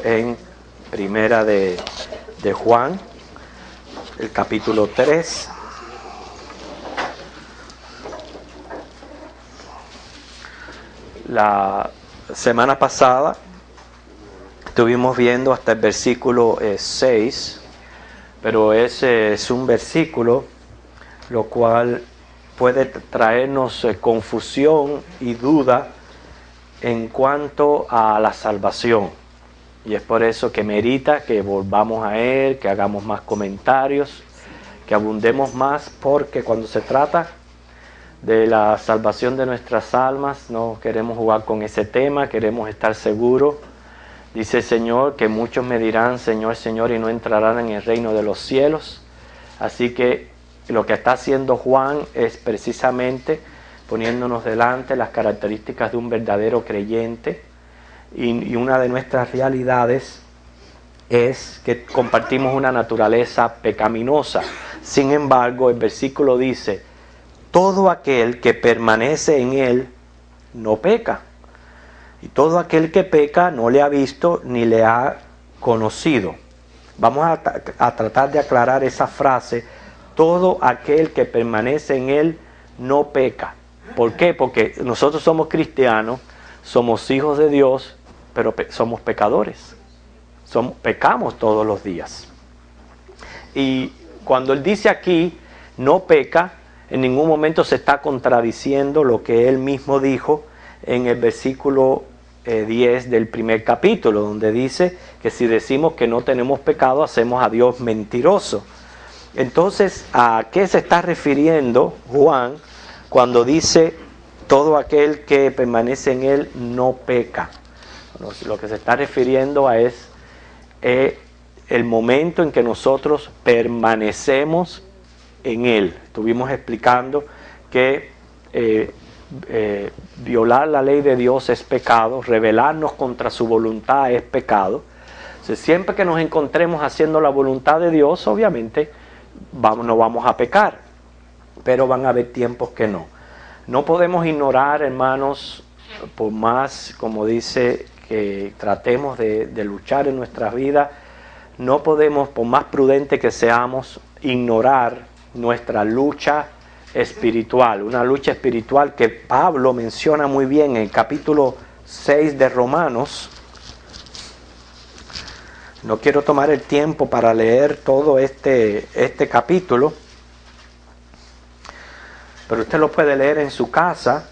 en Primera de Juan, el capítulo 3. La semana pasada estuvimos viendo hasta el versículo 6, pero ese es un versículo lo cual puede traernos confusión y duda en cuanto a la salvación. Y es por eso que merita que volvamos a él, que hagamos más comentarios, que abundemos más, porque cuando se trata de la salvación de nuestras almas, no queremos jugar con ese tema, queremos estar seguros. Dice el Señor que muchos me dirán, Señor, Señor, y no entrarán en el reino de los cielos. Así que lo que está haciendo Juan es precisamente poniéndonos delante las características de un verdadero creyente, y una de nuestras realidades es que compartimos una naturaleza pecaminosa. Sin embargo, el versículo dice: todo aquel que permanece en él no peca, y todo aquel que peca no le ha visto ni le ha conocido. Vamos a tratar de aclarar esa frase: todo aquel que permanece en él no peca. ¿Por qué? Porque nosotros somos cristianos, somos hijos de Dios, pero somos pecadores. Pecamos todos los días. Y cuando él dice aquí, no peca, en ningún momento se está contradiciendo lo que él mismo dijo en el versículo 10 del primer capítulo, donde dice que si decimos que no tenemos pecado, hacemos a Dios mentiroso. Entonces, ¿a qué se está refiriendo Juan cuando dice todo aquel que permanece en él no peca? Bueno, lo que se está refiriendo a es el momento en que nosotros permanecemos en él. Estuvimos explicando que violar la ley de Dios es pecado, rebelarnos contra su voluntad es pecado. Entonces, siempre que nos encontremos haciendo la voluntad de Dios, obviamente no vamos a pecar, pero van a haber tiempos que no. No podemos ignorar, hermanos, por más, como dice, que tratemos de luchar en nuestras vidas, no podemos, por más prudente que seamos, ignorar nuestra lucha espiritual, una lucha espiritual que Pablo menciona muy bien en el capítulo 6 de Romanos. No quiero tomar el tiempo para leer todo este capítulo, pero usted lo puede leer en su casa.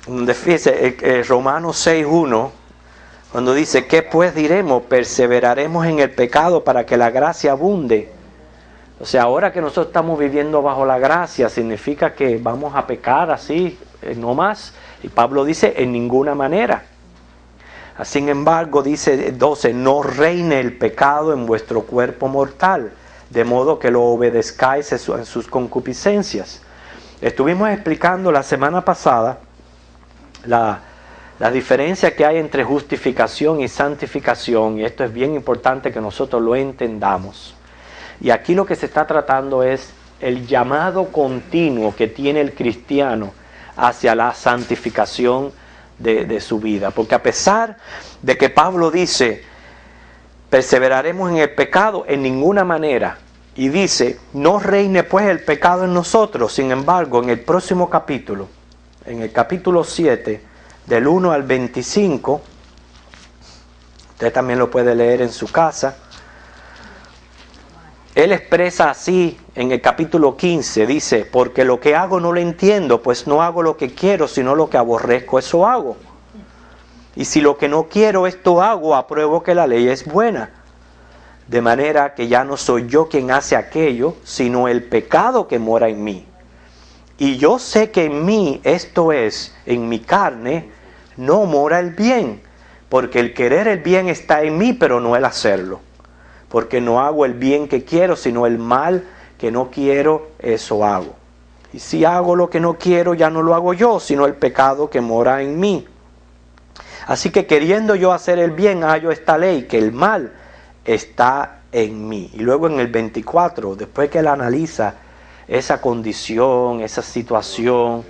Donde fíjese, Romanos 6:1, cuando dice: ¿qué pues diremos? ¿Perseveraremos en el pecado para que la gracia abunde? O sea, ahora que nosotros estamos viviendo bajo la gracia, significa que vamos a pecar así, no más. Y Pablo dice: en ninguna manera. Sin embargo, dice 12, no reine el pecado en vuestro cuerpo mortal, de modo que lo obedezcáis en sus concupiscencias. Estuvimos explicando la semana pasada la diferencia que hay entre justificación y santificación, y esto es bien importante que nosotros lo entendamos. Y aquí lo que se está tratando es el llamado continuo que tiene el cristiano hacia la santificación de su vida. Porque a pesar de que Pablo dice: perseveraremos en el pecado, en ninguna manera, y dice: no reine pues el pecado en nosotros. Sin embargo, en el próximo capítulo, en el capítulo 7, del 1 al 25, usted también lo puede leer en su casa, él expresa así en el capítulo 15, dice: porque lo que hago no lo entiendo, pues no hago lo que quiero, sino lo que aborrezco, eso hago. Y si lo que no quiero, esto hago, apruebo que la ley es buena. De manera que ya no soy yo quien hace aquello, sino el pecado que mora en mí. Y yo sé que en mí, esto es, en mi carne, no mora el bien, porque el querer el bien está en mí, pero no el hacerlo. Porque no hago el bien que quiero, sino el mal que no quiero, eso hago. Y si hago lo que no quiero, ya no lo hago yo, sino el pecado que mora en mí. Así que queriendo yo hacer el bien, hallo esta ley, que el mal está en mí. Y luego en el 24, después que él analiza esa condición, esa situación,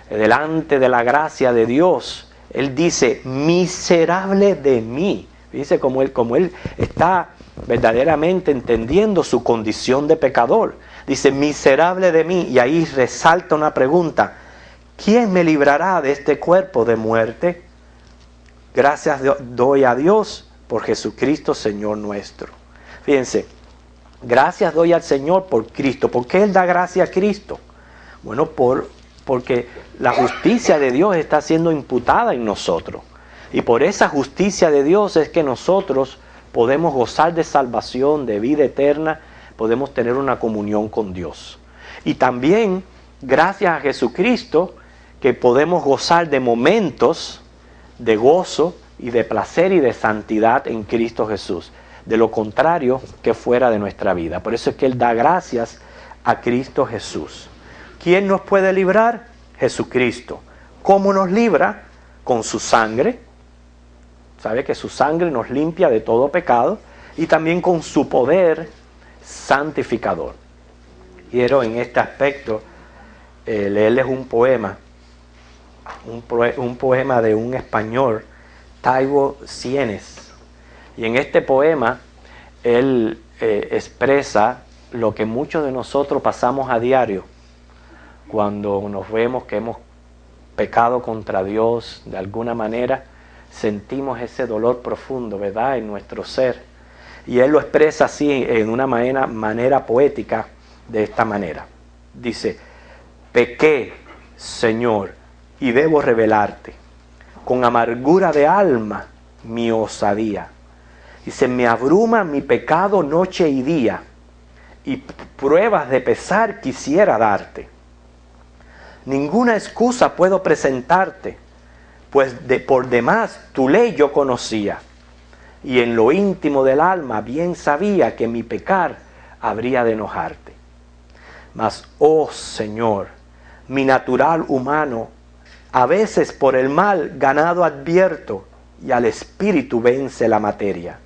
delante de la gracia de Dios, Él dice, miserable de mí. Dice como él está verdaderamente entendiendo su condición de pecador. Dice, miserable de mí. Y ahí resalta una pregunta. ¿Quién me librará de este cuerpo de muerte? Gracias doy a Dios por Jesucristo, Señor nuestro. Fíjense, gracias doy al Señor por Cristo. ¿Por qué Él da gracia a Cristo? Bueno, porque la justicia de Dios está siendo imputada en nosotros. Y por esa justicia de Dios es que nosotros podemos gozar de salvación, de vida eterna, podemos tener una comunión con Dios. Y también, gracias a Jesucristo, que podemos gozar de momentos de gozo y de placer y de santidad en Cristo Jesús. De lo contrario, que fuera de nuestra vida. Por eso es que Él da gracias a Cristo Jesús. ¿Quién nos puede librar? Jesucristo. ¿Cómo nos libra? Con su sangre. Sabe que su sangre nos limpia de todo pecado. Y también con su poder santificador. Quiero en este aspecto leerles un poema. Un poema de un español, Taibo Sienes. Y en este poema él expresa lo que muchos de nosotros pasamos a diario cuando nos vemos que hemos pecado contra Dios. De alguna manera sentimos ese dolor profundo, ¿verdad?, en nuestro ser. Y él lo expresa así en una manera poética, de esta manera. Dice, pequé, Señor, y debo revelarte, con amargura de alma, mi osadía. Dice, me abruma mi pecado noche y día, y pruebas de pesar quisiera darte. Ninguna excusa puedo presentarte, pues por demás tu ley yo conocía, y en lo íntimo del alma bien sabía que mi pecar habría de enojarte. Mas, oh Señor, mi natural humano, a veces por el mal ganado advierto, y al espíritu vence la materia.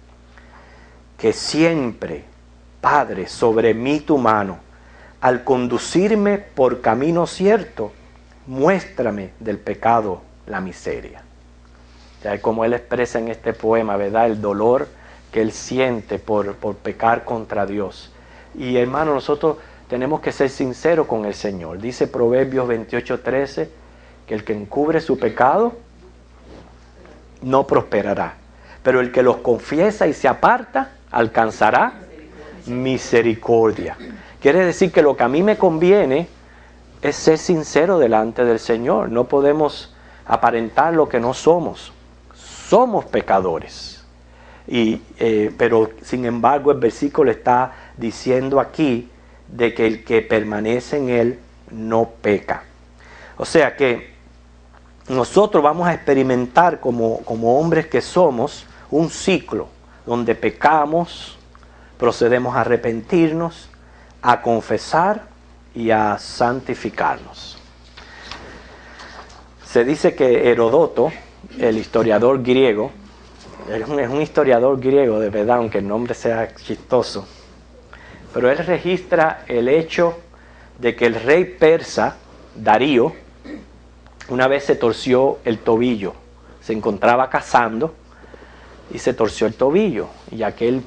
Que siempre, Padre, sobre mí tu mano, al conducirme por camino cierto, muéstrame del pecado la miseria. Ya como él expresa en este poema, ¿verdad?, el dolor que él siente por pecar contra Dios. Y hermano, nosotros tenemos que ser sinceros con el Señor. Dice Proverbios 28:13, que el que encubre su pecado no prosperará, pero el que los confiesa y se aparta alcanzará misericordia. Quiere decir que lo que a mí me conviene es ser sincero delante del Señor. No podemos aparentar lo que no somos. Somos pecadores. Pero sin embargo el versículo está diciendo aquí de que el que permanece en Él no peca. O sea que nosotros vamos a experimentar como hombres que somos un ciclo donde pecamos, procedemos a arrepentirnos, a confesar y a santificarnos. Se dice que Heródoto, el historiador griego, es un historiador griego de verdad, aunque el nombre sea chistoso, pero él registra el hecho de que el rey persa, Darío, una vez se torció el tobillo. Se encontraba cazando y se torció el tobillo. Y aquel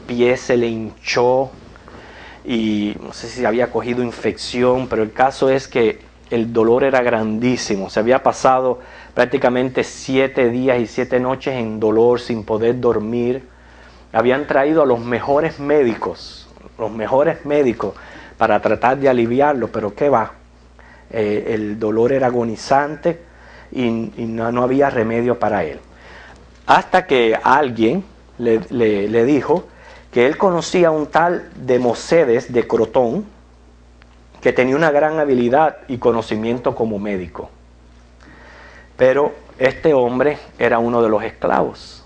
pie se le hinchó y no sé si había cogido infección, pero el caso es que el dolor era grandísimo. Se había pasado prácticamente 7 días y 7 noches en dolor, sin poder dormir. Habían traído a los mejores médicos para tratar de aliviarlo, pero ¿qué va? El dolor era agonizante y no había remedio para él. Hasta que alguien le dijo que él conocía a un tal Democedes de Crotón, que tenía una gran habilidad y conocimiento como médico. Pero este hombre era uno de los esclavos.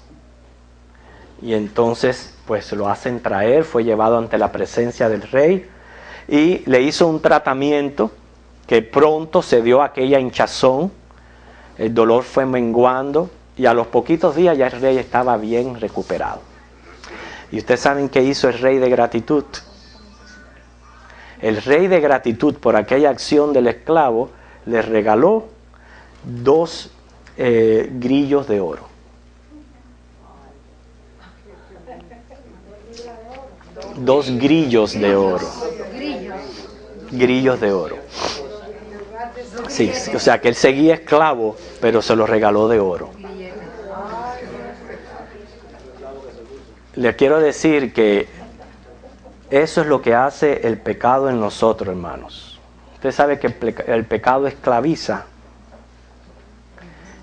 Y entonces pues lo hacen traer, fue llevado ante la presencia del rey y le hizo un tratamiento que pronto se dio aquella hinchazón, el dolor fue menguando y a los poquitos días ya el rey estaba bien recuperado. Y ustedes saben qué hizo el rey de gratitud. El rey de gratitud por aquella acción del esclavo le regaló 2 grillos de oro. Dos grillos de oro. Grillos de oro. Sí, o sea que él seguía esclavo, pero se los regaló de oro. Le quiero decir que eso es lo que hace el pecado en nosotros, hermanos. Usted sabe que el pecado esclaviza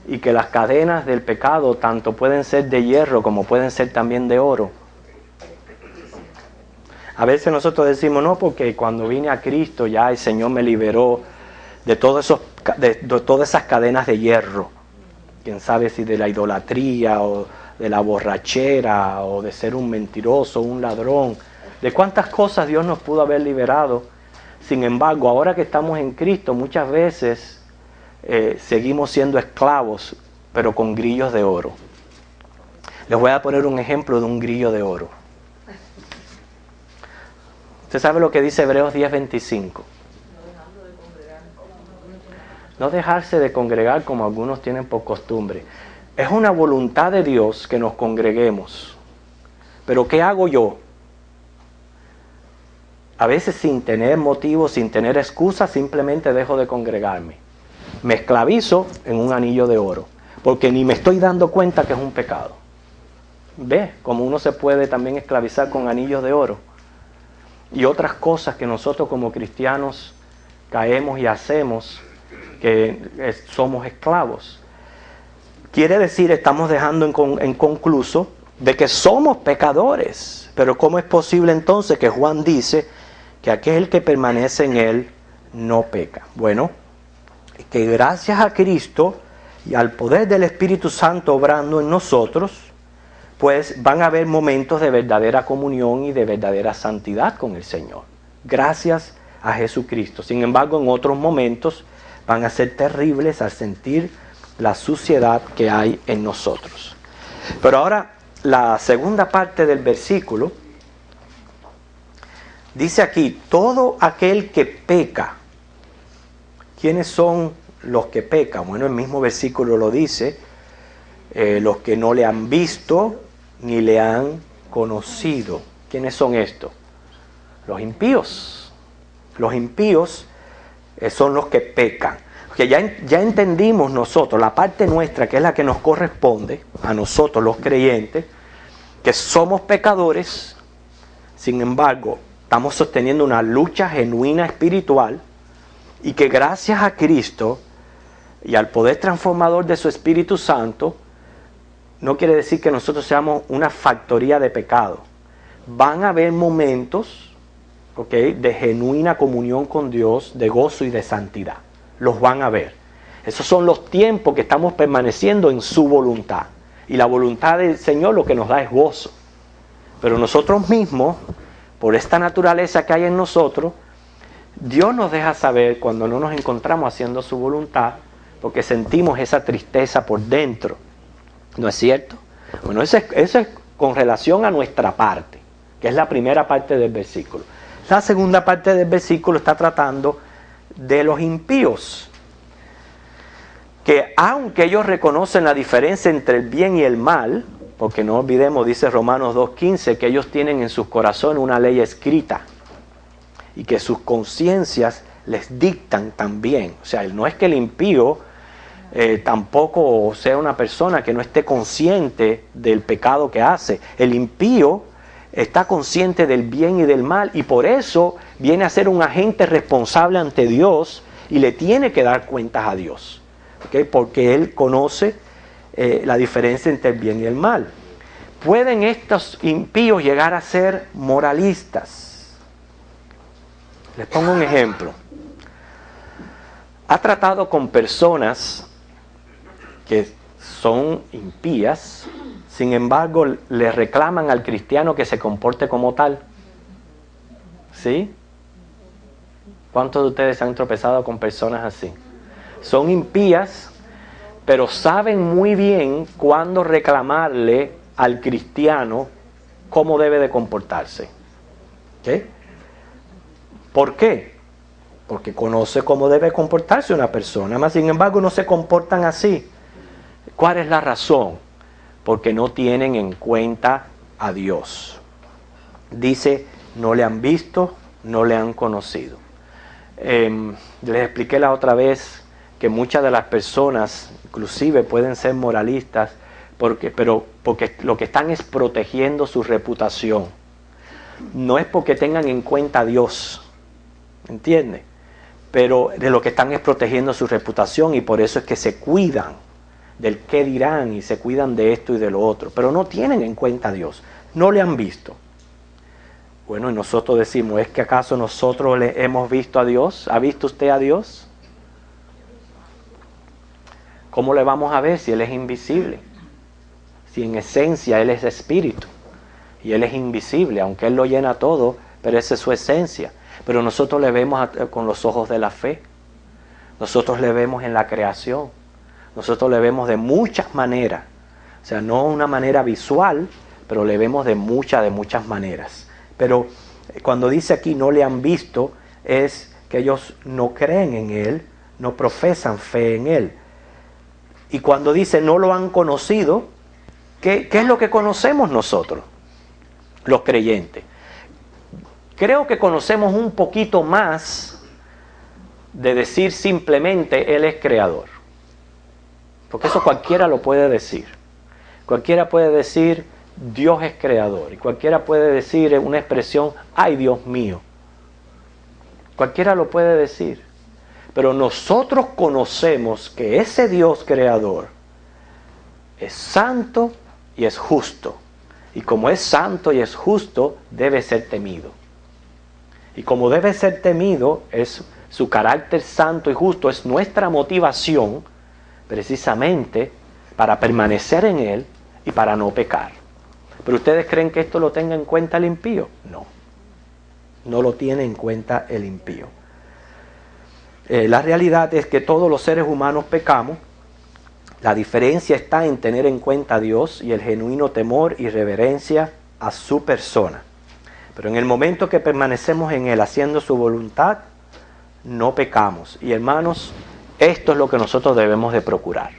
y que las cadenas del pecado tanto pueden ser de hierro como pueden ser también de oro. A veces nosotros decimos, no, porque cuando vine a Cristo ya el Señor me liberó de todas esas cadenas de hierro. Quién sabe si de la idolatría o de la borrachera o de ser un mentiroso, un ladrón. De cuántas cosas Dios nos pudo haber liberado. Sin embargo, ahora que estamos en Cristo, muchas veces seguimos siendo esclavos, pero con grillos de oro. Les voy a poner un ejemplo de un grillo de oro. Usted sabe lo que dice Hebreos 10:25. No dejarse de congregar como algunos tienen por costumbre. Es una voluntad de Dios que nos congreguemos. Pero ¿qué hago yo? A veces sin tener motivo, sin tener excusa, simplemente dejo de congregarme. Me esclavizo en un anillo de oro, porque ni me estoy dando cuenta que es un pecado. ¿Ve? Como uno se puede también esclavizar con anillos de oro. Y otras cosas que nosotros como cristianos caemos y hacemos, que somos esclavos. Quiere decir, estamos dejando en concluso de que somos pecadores. Pero ¿cómo es posible entonces que Juan dice que aquel que permanece en él no peca? Bueno, que gracias a Cristo y al poder del Espíritu Santo obrando en nosotros, pues van a haber momentos de verdadera comunión y de verdadera santidad con el Señor. Gracias a Jesucristo. Sin embargo, en otros momentos van a ser terribles al sentir la suciedad que hay en nosotros. Pero ahora, la segunda parte del versículo dice aquí, todo aquel que peca. ¿Quiénes son los que pecan? Bueno, el mismo versículo lo dice, los que no le han visto ni le han conocido. ¿Quiénes son estos? Los impíos. Los impíos son los que pecan. Porque ya entendimos nosotros, la parte nuestra, que es la que nos corresponde, a nosotros los creyentes, que somos pecadores. Sin embargo, estamos sosteniendo una lucha genuina espiritual, y que gracias a Cristo y al poder transformador de su Espíritu Santo, no quiere decir que nosotros seamos una factoría de pecado. Van a haber momentos, de genuina comunión con Dios, de gozo y de santidad. Los van a ver. Esos son los tiempos que estamos permaneciendo en su voluntad. Y la voluntad del Señor lo que nos da es gozo. Pero nosotros mismos, por esta naturaleza que hay en nosotros, Dios nos deja saber cuando no nos encontramos haciendo su voluntad, porque sentimos esa tristeza por dentro. ¿No es cierto? Bueno, eso es con relación a nuestra parte, que es la primera parte del versículo. La segunda parte del versículo está tratando de los impíos, que aunque ellos reconocen la diferencia entre el bien y el mal, porque no olvidemos, dice Romanos 2:15, que ellos tienen en sus corazones una ley escrita, y que sus conciencias les dictan también. O sea, no es que el impío tampoco sea una persona que no esté consciente del pecado que hace. El impío está consciente del bien y del mal, y por eso viene a ser un agente responsable ante Dios y le tiene que dar cuentas a Dios, porque él conoce la diferencia entre el bien y el mal. ¿Pueden estos impíos llegar a ser moralistas? Les pongo un ejemplo. Ha tratado con personas que son impías, sin embargo le reclaman al cristiano que se comporte como tal. ¿Sí? ¿Cuántos de ustedes se han tropezado con personas así? Son impías, pero saben muy bien cuándo reclamarle al cristiano cómo debe de comportarse. ¿Ok? ¿Por qué? Porque conoce cómo debe comportarse una persona, mas sin embargo no se comportan así. ¿Cuál es la razón? Porque no tienen en cuenta a Dios. Dice, no le han visto, no le han conocido. Les expliqué la otra vez que muchas de las personas, inclusive pueden ser moralistas, porque lo que están es protegiendo su reputación. No es porque tengan en cuenta a Dios, ¿entiende? Pero de lo que están es protegiendo su reputación, y por eso es que se cuidan del qué dirán y se cuidan de esto y de lo otro. Pero no tienen en cuenta a Dios, no le han visto. Bueno, y nosotros decimos, ¿es que acaso nosotros le hemos visto a Dios? ¿Ha visto usted a Dios? ¿Cómo le vamos a ver si Él es invisible? Si en esencia Él es espíritu y Él es invisible, aunque Él lo llena todo, pero esa es su esencia. Pero nosotros le vemos con los ojos de la fe. Nosotros le vemos en la creación. Nosotros le vemos de muchas maneras. O sea, no una manera visual, pero le vemos de muchas maneras. Pero cuando dice aquí no le han visto, es que ellos no creen en Él, no profesan fe en Él. Y cuando dice no lo han conocido, ¿qué es lo que conocemos nosotros, los creyentes? Creo que conocemos un poquito más de decir simplemente Él es creador. Porque eso cualquiera lo puede decir. Cualquiera puede decir Dios es creador. Y cualquiera puede decir una expresión, ay Dios mío. Cualquiera lo puede decir. Pero nosotros conocemos que ese Dios creador es santo y es justo. Y como es santo y es justo, debe ser temido. Y como debe ser temido, es su carácter santo y justo, es nuestra motivación precisamente para permanecer en Él y para no pecar. ¿Pero ustedes creen que esto lo tenga en cuenta el impío? No. No lo tiene en cuenta el impío. La realidad es que todos los seres humanos pecamos. La diferencia está en tener en cuenta a Dios y el genuino temor y reverencia a su persona. Pero en el momento que permanecemos en Él haciendo su voluntad, no pecamos. Y hermanos, esto es lo que nosotros debemos de procurar.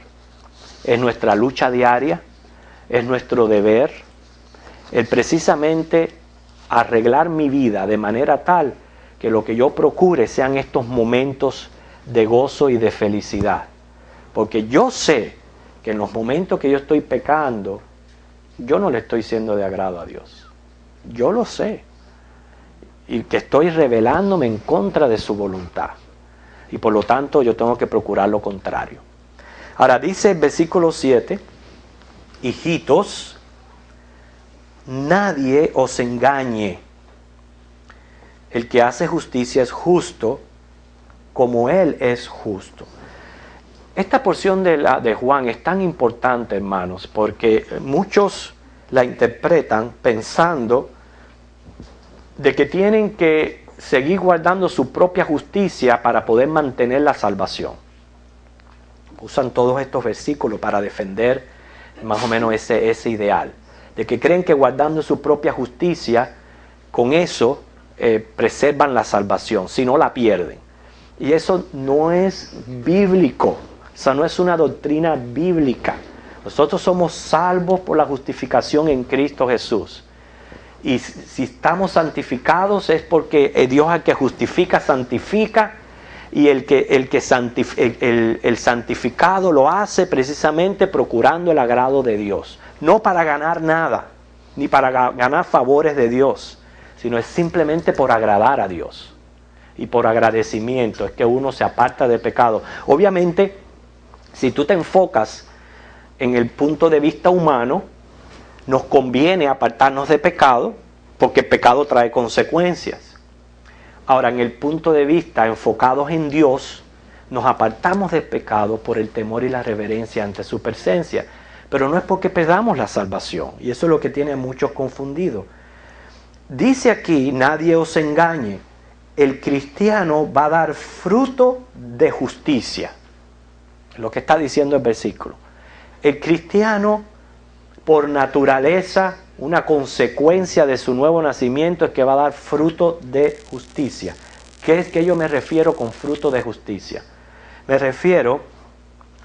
Es nuestra lucha diaria, es nuestro deber, el precisamente arreglar mi vida de manera tal que lo que yo procure sean estos momentos de gozo y de felicidad. Porque yo sé que en los momentos que yo estoy pecando, yo no le estoy siendo de agrado a Dios. Yo lo sé. Y que estoy rebelándome en contra de su voluntad. Y por lo tanto yo tengo que procurar lo contrario. Ahora dice el versículo 7, hijitos, nadie os engañe. El que hace justicia es justo, como Él es justo. Esta porción de Juan es tan importante, hermanos, porque muchos la interpretan pensando de que tienen que seguir guardando su propia justicia para poder mantener la salvación. Usan todos estos versículos para defender más o menos ese ideal, de que creen que guardando su propia justicia, con eso preservan la salvación, si no la pierden. Y eso no es bíblico, o sea, no es una doctrina bíblica. Nosotros somos salvos por la justificación en Cristo Jesús. Y si estamos santificados es porque Dios es el que justifica, santifica, y el santificado lo hace precisamente procurando el agrado de Dios. No para ganar nada, ni para ganar favores de Dios, sino es simplemente por agradar a Dios. Y por agradecimiento es que uno se aparta del pecado. Obviamente, si tú te enfocas en el punto de vista humano, nos conviene apartarnos de pecado, porque el pecado trae consecuencias. Ahora, en el punto de vista enfocados en Dios, nos apartamos del pecado por el temor y la reverencia ante su presencia. Pero no es porque perdamos la salvación, y eso es lo que tiene a muchos confundidos. Dice aquí, nadie os engañe, el cristiano va a dar fruto de justicia. Lo que está diciendo el versículo. El cristiano, por naturaleza, una consecuencia de su nuevo nacimiento es que va a dar fruto de justicia. ¿Qué es que yo me refiero con fruto de justicia? Me refiero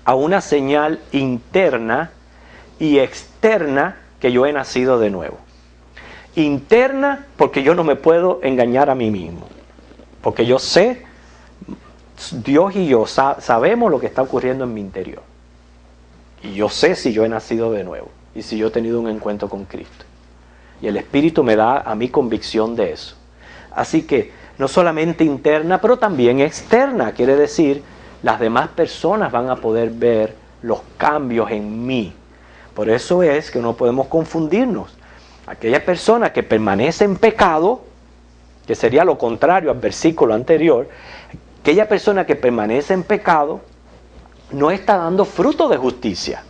a una señal interna y externa que yo he nacido de nuevo. Interna porque yo no me puedo engañar a mí mismo, porque yo sé, Dios y yo sabemos lo que está ocurriendo en mi interior. Y yo sé si yo he nacido de nuevo y si yo he tenido un encuentro con Cristo. Y el Espíritu me da a mí convicción de eso. Así que no solamente interna, pero también externa. Quiere decir, las demás personas van a poder ver los cambios en mí. Por eso es que no podemos confundirnos. Aquella persona que permanece en pecado, que sería lo contrario al versículo anterior, aquella persona que permanece en pecado no está dando fruto de justicia.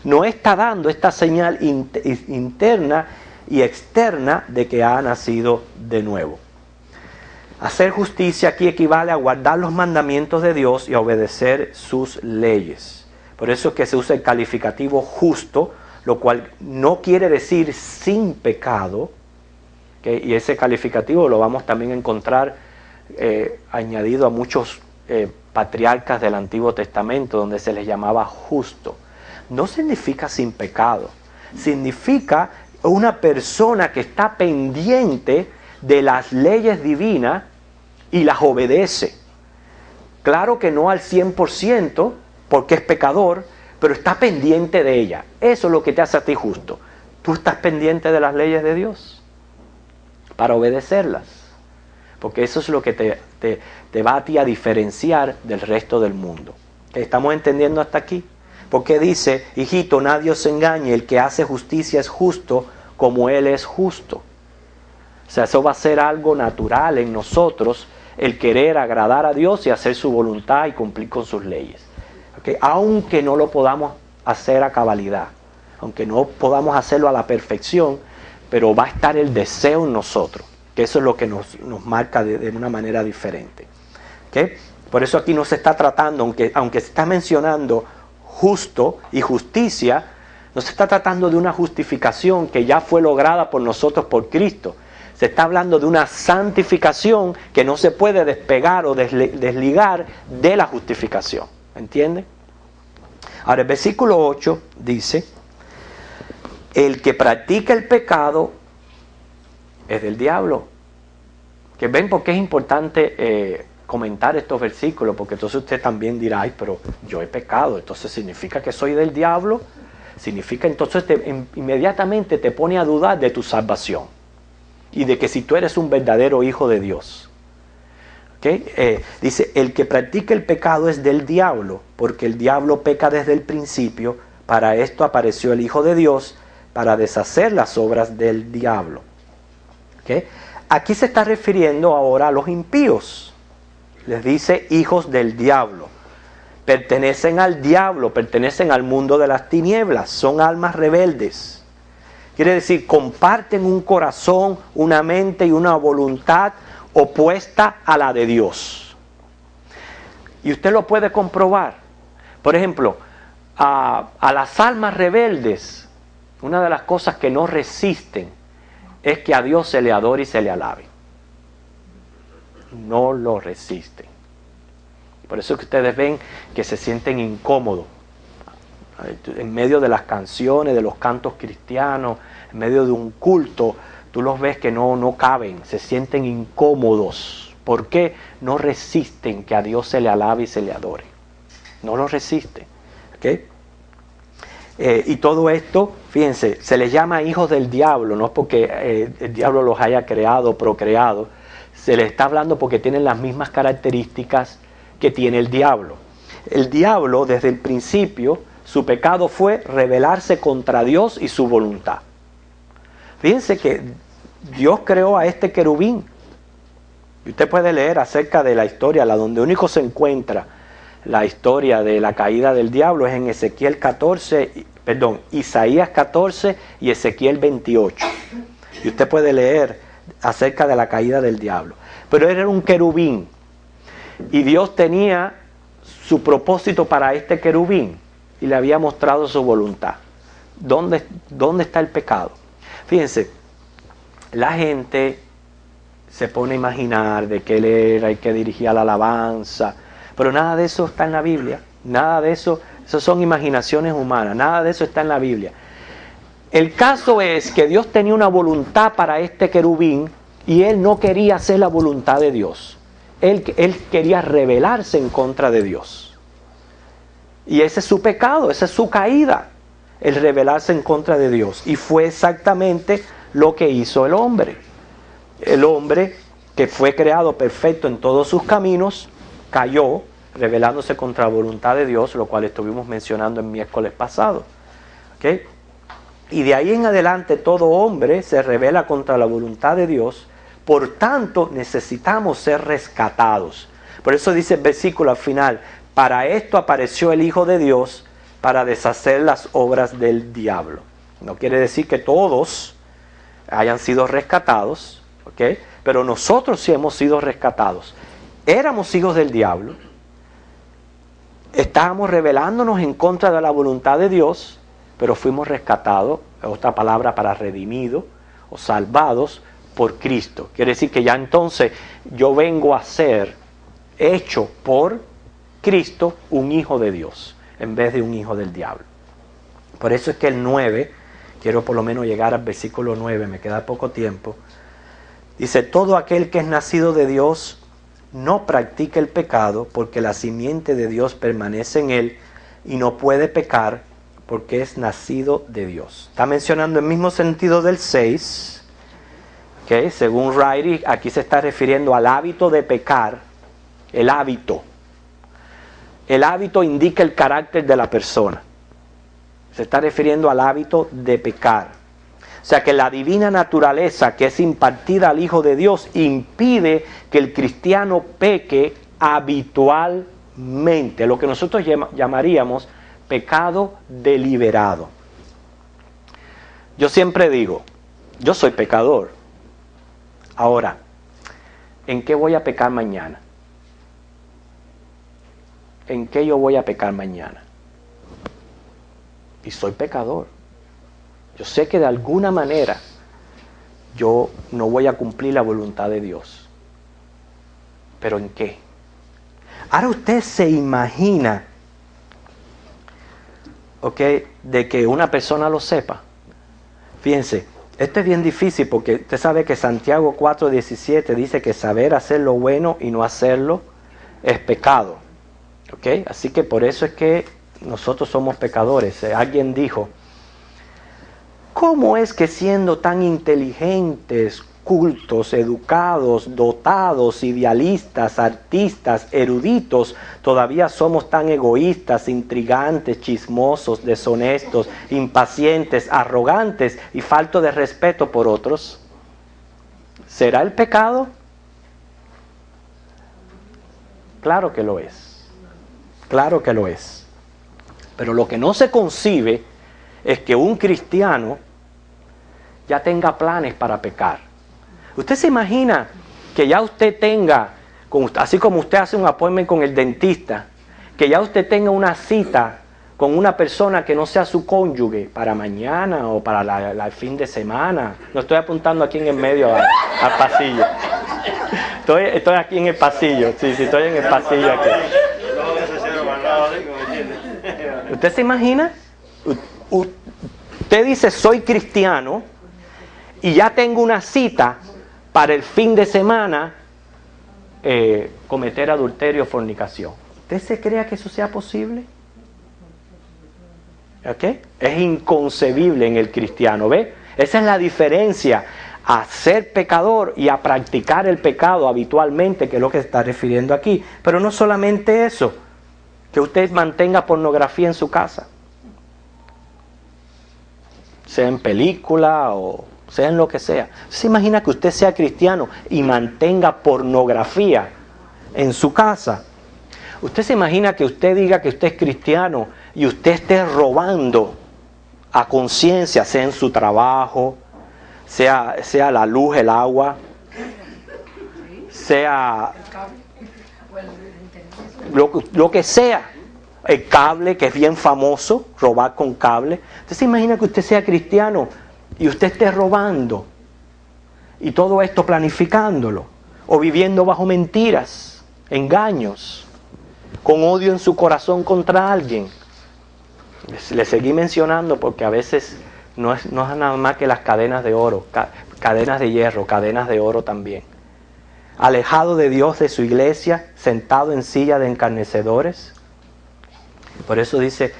No está dando esta señal interna y externa de que ha nacido de nuevo. Hacer justicia aquí equivale a guardar los mandamientos de Dios y a obedecer sus leyes. Por eso es que se usa el calificativo justo, lo cual no quiere decir sin pecado, ¿okay? Y ese calificativo lo vamos también a encontrar añadido a muchos patriarcas del Antiguo Testamento, donde se les llamaba justo. No significa sin pecado, significa una persona que está pendiente de las leyes divinas y las obedece. Claro que no al 100%, porque es pecador, pero está pendiente de ella. Eso es lo que te hace a ti justo. Tú estás pendiente de las leyes de Dios para obedecerlas, porque eso es lo que te va a ti a diferenciar del resto del mundo. ¿Estamos entendiendo hasta aquí? Porque dice, hijito, nadie os engañe, el que hace justicia es justo como Él es justo. O sea, eso va a ser algo natural en nosotros, el querer agradar a Dios y hacer su voluntad y cumplir con sus leyes. ¿Okay? Aunque no lo podamos hacer a cabalidad, aunque no podamos hacerlo a la perfección, pero va a estar el deseo en nosotros, que eso es lo que nos marca de una manera diferente. ¿Okay? Por eso aquí no se está tratando, aunque se está mencionando justo y justicia, no se está tratando de una justificación que ya fue lograda por nosotros por Cristo. Se está hablando de una santificación que no se puede despegar o desligar de la justificación. ¿Entiende? Ahora el versículo 8 dice, el que practica el pecado es del diablo. Que ven por qué es importante comentar estos versículos, porque entonces usted también dirá, ay, pero yo he pecado, entonces significa que soy del diablo, significa entonces inmediatamente te pone a dudar de tu salvación y de que si tú eres un verdadero hijo de Dios. ¿Okay? Dice, el que practica el pecado es del diablo, porque el diablo peca desde el principio, para esto apareció el Hijo de Dios, para deshacer las obras del diablo. ¿Okay? Aquí se está refiriendo ahora a los impíos. Les dice hijos del diablo. Pertenecen al diablo, pertenecen al mundo de las tinieblas, son almas rebeldes. Quiere decir, comparten un corazón, una mente y una voluntad opuesta a la de Dios. Y usted lo puede comprobar. Por ejemplo, a las almas rebeldes, una de las cosas que no resisten es que a Dios se le adore y se le alabe. No lo resisten. Por eso que ustedes ven que se sienten incómodos en medio de las canciones, de los cantos cristianos, en medio de un culto. Tú los ves que no caben, se sienten incómodos. ¿Por qué? No resisten que a Dios se le alabe y se le adore. No lo resisten. ¿Okay? Y todo esto, fíjense, se les llama hijos del diablo, no es porque el diablo los haya creado o procreado. Se les está hablando porque tienen las mismas características que tiene el diablo. El diablo, desde el principio, su pecado fue rebelarse contra Dios y su voluntad. Fíjense que Dios creó a este querubín. Y usted puede leer acerca de la historia, la donde único se encuentra la historia de la caída del diablo es en Isaías 14 y Ezequiel 28. Y usted puede leer acerca de la caída del diablo. Pero él era un querubín. Y Dios tenía su propósito para este querubín. Y le había mostrado su voluntad. ¿Dónde está el pecado? Fíjense, la gente se pone a imaginar de que él era el que dirigía la alabanza. Pero nada de eso está en la Biblia. Nada de eso, eso son imaginaciones humanas, nada de eso está en la Biblia. El caso es que Dios tenía una voluntad para este querubín y él no quería hacer la voluntad de Dios. Él quería rebelarse en contra de Dios. Y ese es su pecado, esa es su caída, el rebelarse en contra de Dios. Y fue exactamente lo que hizo el hombre. El hombre que fue creado perfecto en todos sus caminos, cayó rebelándose contra la voluntad de Dios, lo cual estuvimos mencionando el miércoles pasado. ¿Okay? Y de ahí en adelante todo hombre se rebela contra la voluntad de Dios, por tanto necesitamos ser rescatados. Por eso dice el versículo al final, para esto apareció el Hijo de Dios, para deshacer las obras del diablo. No quiere decir que todos hayan sido rescatados, ¿okay? Pero nosotros sí hemos sido rescatados. Éramos hijos del diablo, estábamos rebelándonos en contra de la voluntad de Dios, pero fuimos rescatados, otra palabra para redimidos o salvados por Cristo. Quiere decir que ya entonces yo vengo a ser hecho por Cristo un hijo de Dios, en vez de un hijo del diablo. Por eso es que el 9, quiero por lo menos llegar al versículo 9, me queda poco tiempo, dice, todo aquel que es nacido de Dios no practica el pecado, porque la simiente de Dios permanece en él y no puede pecar porque es nacido de Dios. Está mencionando el mismo sentido del 6, ¿okay? Según Riley, aquí se está refiriendo al hábito de pecar, el hábito. El hábito indica el carácter de la persona. Se está refiriendo al hábito de pecar. O sea que la divina naturaleza que es impartida al Hijo de Dios impide que el cristiano peque habitualmente, lo que nosotros llamaríamos pecado deliberado. Yo siempre digo, yo soy pecador. Ahora, ¿en qué voy a pecar mañana? ¿En qué yo voy a pecar mañana? Y soy pecador. Yo sé que de alguna manera yo no voy a cumplir la voluntad de Dios. ¿Pero en qué? Ahora usted se imagina, ¿ok?, de que una persona lo sepa. Fíjense, esto es bien difícil porque usted sabe que Santiago 4:17 dice que saber hacer lo bueno y no hacerlo es pecado. ¿Ok? Así que por eso es que nosotros somos pecadores. Alguien dijo, ¿cómo es que siendo tan inteligentes, cultos, educados, dotados, idealistas, artistas, eruditos, todavía somos tan egoístas, intrigantes, chismosos, deshonestos, impacientes, arrogantes y faltos de respeto por otros? ¿Será el pecado? Claro que lo es. Claro que lo es. Pero lo que no se concibe es que un cristiano ya tenga planes para pecar. Usted se imagina que ya usted tenga, así como usted hace un appointment con el dentista, que ya usted tenga una cita con una persona que no sea su cónyuge para mañana o para el fin de semana. No estoy apuntando aquí en el medio al pasillo. Estoy aquí en el pasillo. Sí, estoy en el pasillo aquí. ¿Usted se imagina? Usted dice, soy cristiano y ya tengo una cita para el fin de semana cometer adulterio o fornicación. ¿Usted se cree que eso sea posible? ¿Ok? Es inconcebible en el cristiano, ¿ve? Esa es la diferencia a ser pecador y a practicar el pecado habitualmente, que es lo que se está refiriendo aquí. Pero no solamente eso, que usted mantenga pornografía en su casa, sea en película o sea en lo que sea. ¿Se imagina que usted sea cristiano y mantenga pornografía en su casa? ¿Usted se imagina que usted diga que usted es cristiano y usted esté robando a conciencia, sea en su trabajo, sea la luz, el agua, sea lo que sea, el cable, que es bien famoso, robar con cable? ¿Usted se imagina que usted sea cristiano y usted esté robando y todo esto planificándolo o viviendo bajo mentiras, engaños? con odio en su corazón contra alguien. Le seguí mencionando porque a veces no es nada más que las cadenas de oro, cadenas de hierro, cadenas de oro también. Alejado de Dios, de su iglesia, sentado en silla de encarnecedores. Por eso dice,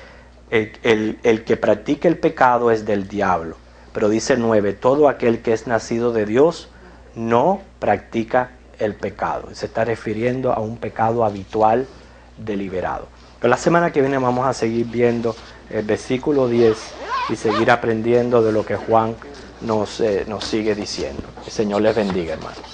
el que practica el pecado es del diablo. Pero dice 9, todo aquel que es nacido de Dios no practica el pecado. Se está refiriendo a un pecado habitual, deliberado. Pero la semana que viene vamos a seguir viendo el versículo 10 y seguir aprendiendo de lo que Juan nos sigue diciendo. El Señor les bendiga, hermanos.